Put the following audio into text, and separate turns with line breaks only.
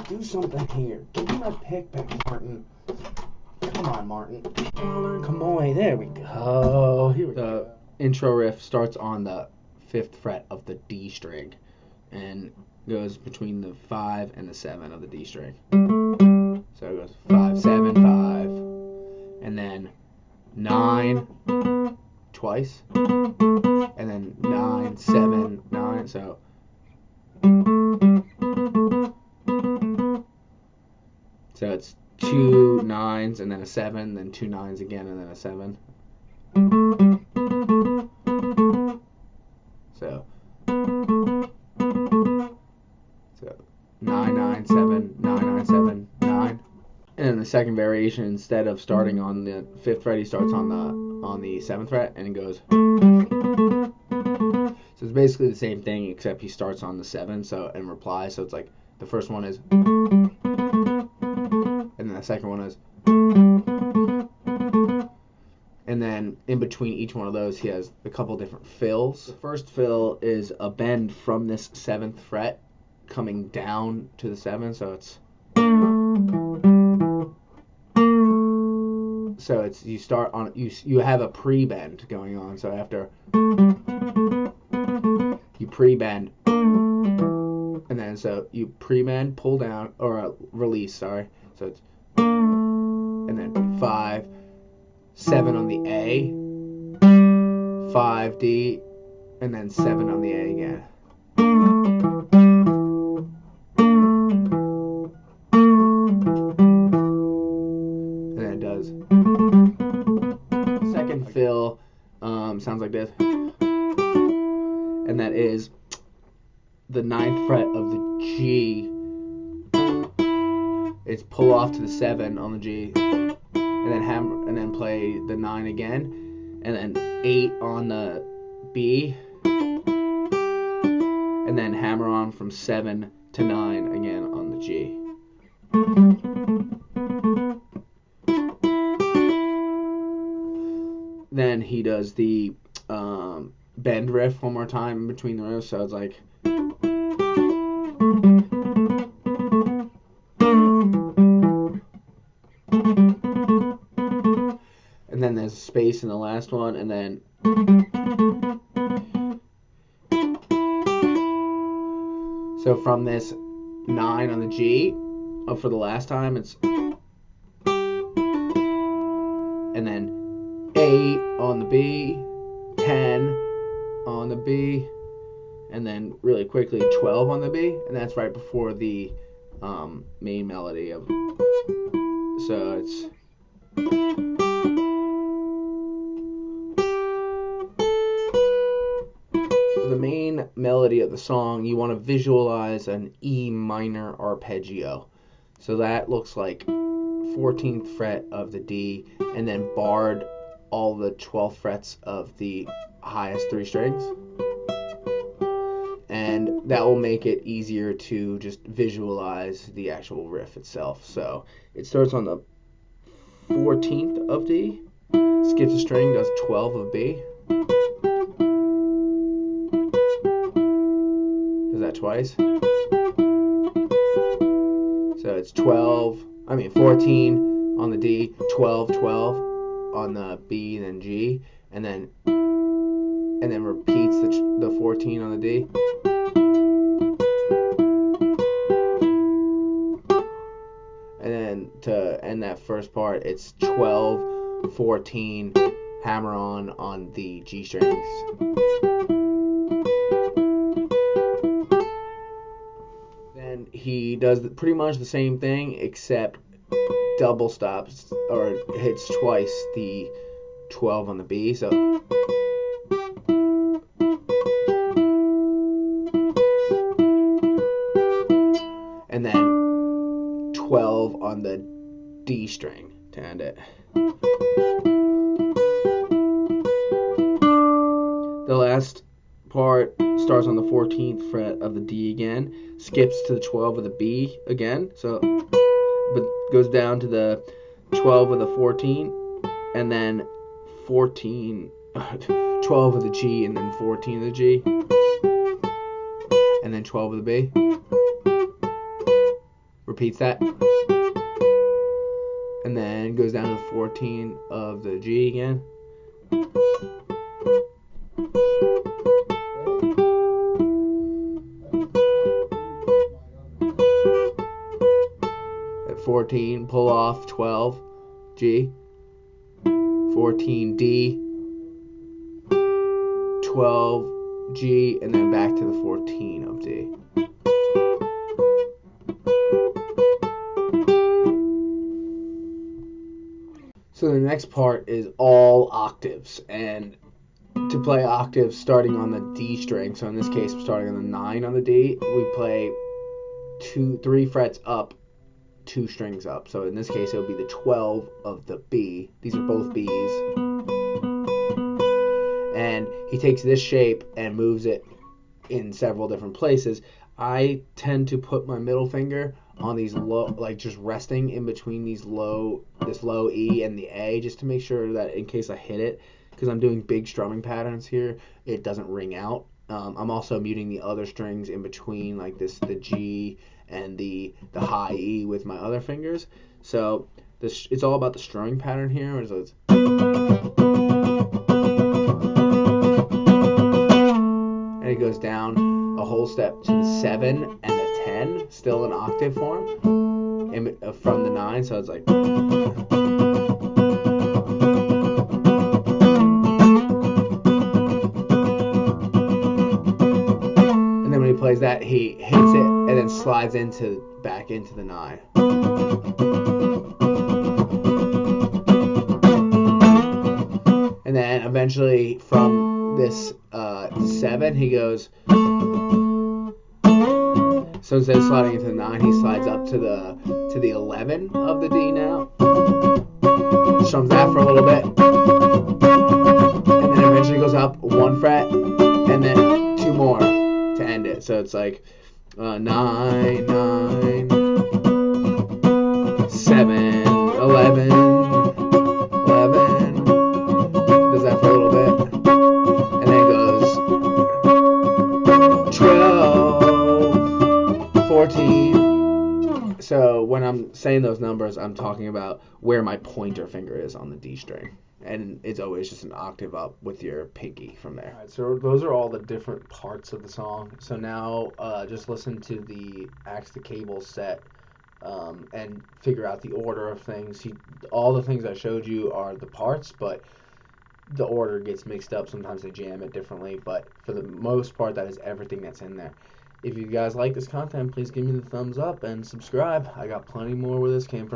Do something here. Give me my pick back, Martin. Come on, Martin. Kamuy. There we go. Here we go.
The intro riff starts on the 5th fret of the D string and goes between the 5 and the 7 of the D string. So it goes 5, 7, 5, and then 9 twice, and then 9, 7, 9. So it's 2 9s and then a 7, then 2 9s again and then a 7. So 9 9 7 9 9 7 9. And then the second variation, instead of starting on the 5th fret, he starts on the 7th fret and it goes. So it's basically the same thing except he starts on the 7 and replies. So it's like the first one is, and then the second one is, and then in between each one of those he has a couple different fills. The first fill is a bend from this 7th fret coming down to the 7, so it's you start on you have a pre-bend going on, so after you pre-bend and then so you pre-bend, pull down, or release, sorry, so it's and then 5 7 on the A, 5 D, and then 7 on the A again. And then it does. Second fill sounds like this, and that is the 9th fret of the G. It's pull off to the 7 on the G, and then hammer, and then play the 9 again, and then 8 on the B, and then hammer on from 7 to 9 again on the G. Then he does the bend riff one more time in between the riffs, so it's like. And then there's a space in the last one, and then so from this 9 on the G up for the last time, it's and then 8 on the B, 10 on the B, and then really quickly 12 on the B, and that's right before the main melody of. So it's. The main melody of the song, you want to visualize an E minor arpeggio. So that looks like 14th fret of the D, and then barred all the 12th frets of the highest 3 strings. And that will make it easier to just visualize the actual riff itself. So it starts on the 14th of D, skips a string, does 12 of B. Does that twice. So it's 14 on the D, 12, 12 on the B, then G, and then repeats the 14 on the D. to end that first part, it's 12, 14, hammer on the G strings. Then he does pretty much the same thing, except double stops or hits twice the 12 on the B. So and then 12 on the D string to end it. The last part starts on the 14th fret of the D again, skips to the 12 of the B again, so but goes down to the 12 of the 14, and then 14, 12 of the G, and then 14 of the G, and then 12 of the B. Repeats that, and then goes down to the 14 of the G again. At 14, pull off 12 G, 14 D, 12 G, and then back to the 14 of D. So the next part is all octaves, and to play octaves starting on the D string, so in this case starting on the 9 on the D, we play 3 frets up, 2 strings up. So in this case it would be the 12 of the B. These are both Bs. And he takes this shape and moves it in several different places. I tend to put my middle finger on these low, like just resting in between this low E and the A, just to make sure that in case I hit it, because I'm doing big strumming patterns here, it doesn't ring out. I'm also muting the other strings in between, like the G and the high E with my other fingers. So it's all about the strumming pattern here. So it's, and it goes down a whole step to the 7 and the 10, still in octave form, from the 9. So it's like. Plays that, he hits it and then slides back into the 9. And then eventually from this 7 he goes, so instead of sliding into the 9, he slides up to the 11 of the D now. Strums that for a little bit. And then eventually goes up 1 fret and then 2 more to end it. So it's like 9, 9, 7, 11, 11. Does that for a little bit. And then goes 12, 14. So when I'm saying those numbers, I'm talking about where my pointer finger is on the D string. And it's always just an octave up with your pinky from there. All right, so those are all the different parts of the song. So now just listen to the Axe to Cable set and figure out the order of things. All the things I showed you are the parts, but the order gets mixed up. Sometimes they jam it differently, but for the most part, that is everything that's in there. If you guys like this content, please give me the thumbs up and subscribe. I got plenty more where this came from.